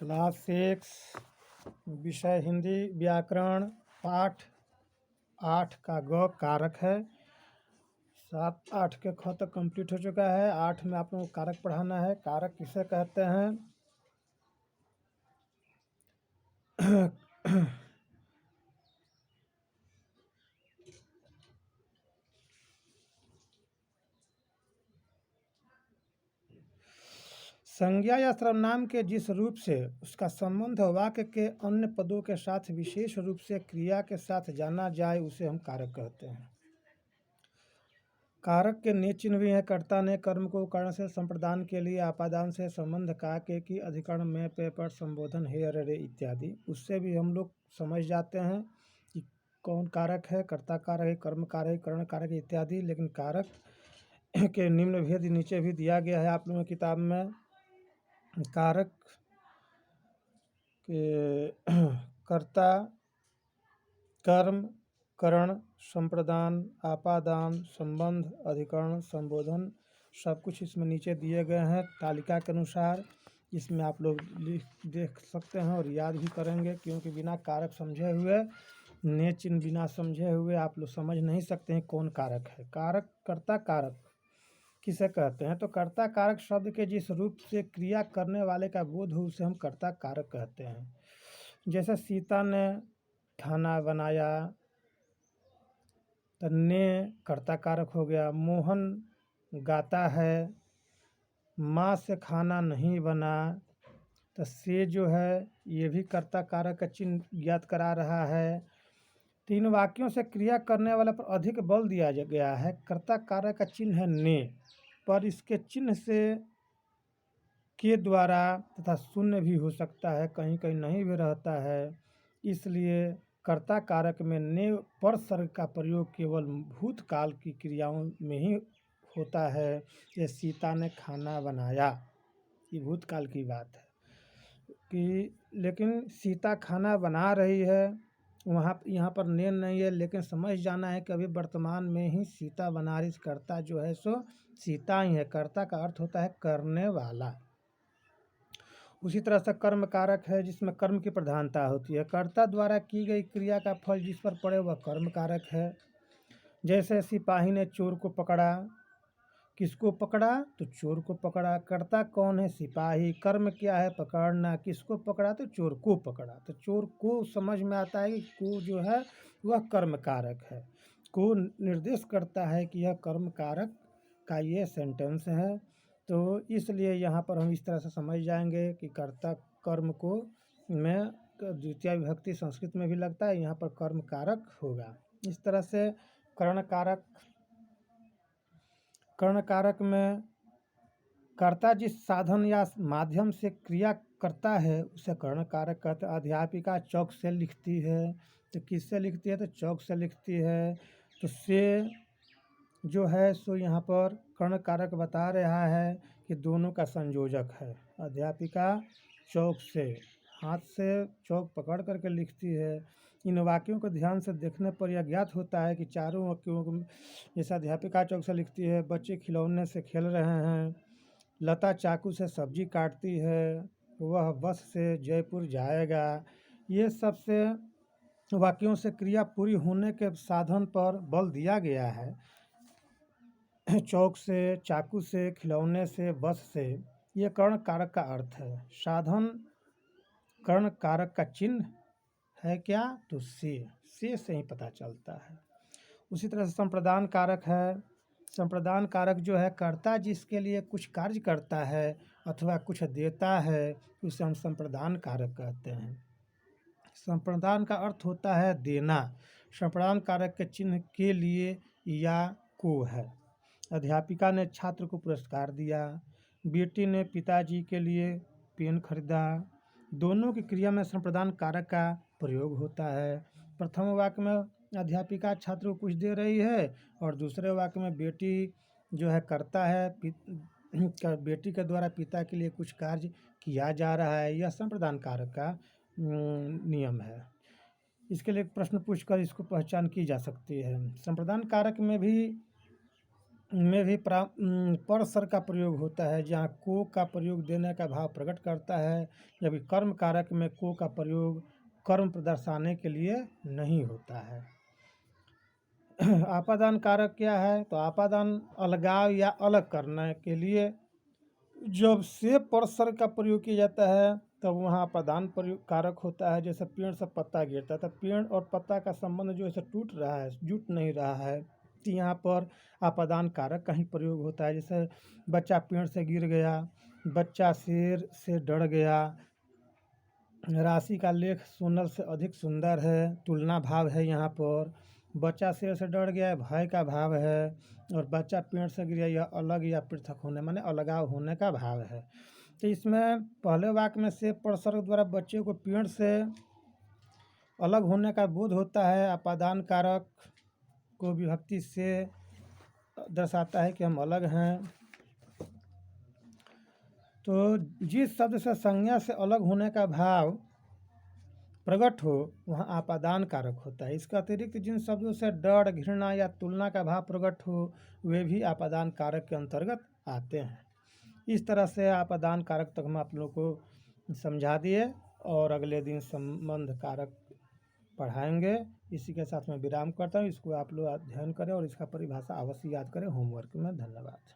Class 6 विषय हिंदी व्याकरण पाठ 8 का ग कारक है। 7-8 के ख तक कंप्लीट हो चुका है। 8 में आप लोगों को कारक पढ़ाना है। कारक किसे कहते हैं? संज्ञा या सर्वनाम के जिस रूप से उसका संबंध वाक्य के अन्य पदों के साथ विशेष रूप से क्रिया के साथ जाना जाए उसे हम कारक कहते हैं। कारक के निज चिन्ह भी हैं। कर्ता ने कर्म को कर्ण से संप्रदान के लिए आपादान से संबंध का के की अधिकरण में पे पर संबोधन हे अरे रे इत्यादि, उससे भी हम लोग समझ जाते हैं कि कौन कारक है। कर्ता कारक है, कर्म कारक है, कर्ण कारक इत्यादि। लेकिन कारक के निम्न भेद नीचे भी दिया गया है आप लोगों की किताब में। कारक के कर्ता, कर्म, करण, संप्रदान, आपादान, संबंध, अधिकरण, संबोधन सब कुछ इसमें नीचे दिए गए हैं तालिका के अनुसार। इसमें आप लोग देख सकते हैं और याद भी करेंगे, क्योंकि बिना कारक समझे हुए, ने चिन्ह बिना समझे हुए आप लोग समझ नहीं सकते हैं कौन कारक है। कारक, कर्ता कारक किसे कहते हैं? तो कर्ता कारक शब्द के जिस रूप से क्रिया करने वाले का बोध हो उसे हम कर्ता कारक कहते हैं। जैसे सीता ने खाना बनाया तो ने कर्ता कारक हो गया। मोहन गाता है, माँ से खाना नहीं बना, तो से जो है ये भी कर्ता कारक का चिन्ह ज्ञात करा रहा है। तीन वाक्यों से क्रिया करने वाले पर अधिक बल दिया गया है। कर्ता कारक का चिन्ह है ने, पर इसके चिन्ह से के द्वारा तथा शून्य भी हो सकता है, कहीं कहीं नहीं भी रहता है। इसलिए कर्ता कारक में ने पर सर्ग का प्रयोग केवल भूतकाल की क्रियाओं में ही होता है। ये सीता ने खाना बनाया, ये भूतकाल की बात है कि, लेकिन सीता खाना बना रही है, वहाँ यहाँ पर ने नहीं है। लेकिन समझ जाना है कि अभी वर्तमान में ही सीता बना रही, कर्ता जो है सो सीता ही है। कर्ता का अर्थ होता है करने वाला। उसी तरह से कर्म कारक है, जिसमें कर्म की प्रधानता होती है। कर्ता द्वारा की गई क्रिया का फल जिस पर पड़े वह कर्म कारक है। जैसे सिपाही ने चोर को पकड़ा, किसको पकड़ा? तो चोर को पकड़ा। कर्ता कौन है? सिपाही। कर्म क्या है? पकड़ना। किसको पकड़ा? तो चोर को पकड़ा। तो चोर को समझ में आता है कि को जो है वह कर्म कारक है। को निर्देश करता है कि यह कर्म कारक का ये सेंटेंस है। तो इसलिए यहाँ पर हम इस तरह से समझ जाएंगे कि कर्ता कर्म को में द्वितीय विभक्ति संस्कृत में भी लगता है, यहाँ पर कर्म कारक होगा। इस तरह से कर्ण कारक, कर्ण कारक में कर्ता जिस साधन या माध्यम से क्रिया करता है उसे कर्ण कारक कहते हैं। अध्यापिका चौक से लिखती है, तो किससे लिखती है? तो चौक से लिखती है। तो से जो है सो यहाँ पर कर्ण कारक बता रहा है कि दोनों का संयोजक है। अध्यापिका चौक से, हाथ से चौक पकड़ करके लिखती है। इन वाक्यों को ध्यान से देखने पर यह ज्ञात होता है कि चारों वाक्यों को, जैसे अध्यापिका चौक से लिखती है, बच्चे खिलौने से खेल रहे हैं, लता चाकू से सब्जी काटती है, वह बस से जयपुर जाएगा, ये सब से वाक्यों से क्रिया पूरी होने के साधन पर बल दिया गया है। चौक से, चाकू से, खिलौने से, बस से, ये कर्ण कारक का अर्थ है। साधन कर्ण कारक का चिन्ह है क्या? तो से ही पता चलता है। उसी तरह से संप्रदान कारक है। संप्रदान कारक जो है, कर्ता जिसके लिए कुछ कार्य करता है अथवा कुछ देता है उसे हम संप्रदान कारक कहते हैं। संप्रदान का अर्थ होता है देना। संप्रदान कारक के चिन्ह के लिए या को है। अध्यापिका ने छात्र को पुरस्कार दिया, बेटी ने पिताजी के लिए पेन खरीदा। दोनों की क्रिया में संप्रदान कारक का प्रयोग होता है। प्रथम वाक्य में अध्यापिका छात्र को कुछ दे रही है और दूसरे वाक्य में बेटी जो है करता है, बेटी के द्वारा पिता के लिए कुछ कार्य किया जा रहा है। यह संप्रदान कारक का नियम है। इसके लिए प्रश्न पूछकर इसको पहचान की जा सकती है। संप्रदान कारक में भी में भी परसर का प्रयोग होता है, जहाँ को का प्रयोग देने का भाव प्रकट करता है, जबकि कर्म कारक में को का प्रयोग कर्म दर्शाने के लिए नहीं होता है। आपादान कारक क्या है? तो आपादान अलगाव या अलग करने के लिए जब से परसर का प्रयोग किया जाता है तब वहाँ आपादान प्रयोग कारक होता है। जैसे पेड़ से पत्ता गिरता है तो पेड़ और पत्ता का संबंध जो है टूट रहा है, जुट नहीं रहा है, तो यहाँ पर आपादान कारक का ही प्रयोग होता है। जैसे बच्चा पेड़ से गिर गया, बच्चा शेर से डर गया, राशि का लेख सोनल से अधिक सुंदर है, तुलना भाव है यहाँ पर। बच्चा शेर से डर गया है, भय का भाव है, और बच्चा पेड़ से गिर गया, यह अलग या पृथक होने माने अलगाव होने का भाव है। तो इसमें पहले वाक्य में से परसर्ग द्वारा बच्चे को पेड़ से अलग होने का बोध होता है। आपादान कारक को विभक्ति से दर्शाता है कि हम अलग हैं। तो जिस शब्द से संज्ञा से अलग होने का भाव प्रकट हो वहाँ आपादान कारक होता है। इसके अतिरिक्त जिन शब्दों से डर, घृणा या तुलना का भाव प्रकट हो वे भी आपादान कारक के अंतर्गत आते हैं। इस तरह से आपादान कारक तक हम आप लोगों को समझा दिए और अगले दिन संबंध कारक पढ़ाएंगे। इसी के साथ मैं विराम करता हूँ। इसको आप लोग अध्ययन करें और इसका परिभाषा अवश्य याद करें होमवर्क में। धन्यवाद।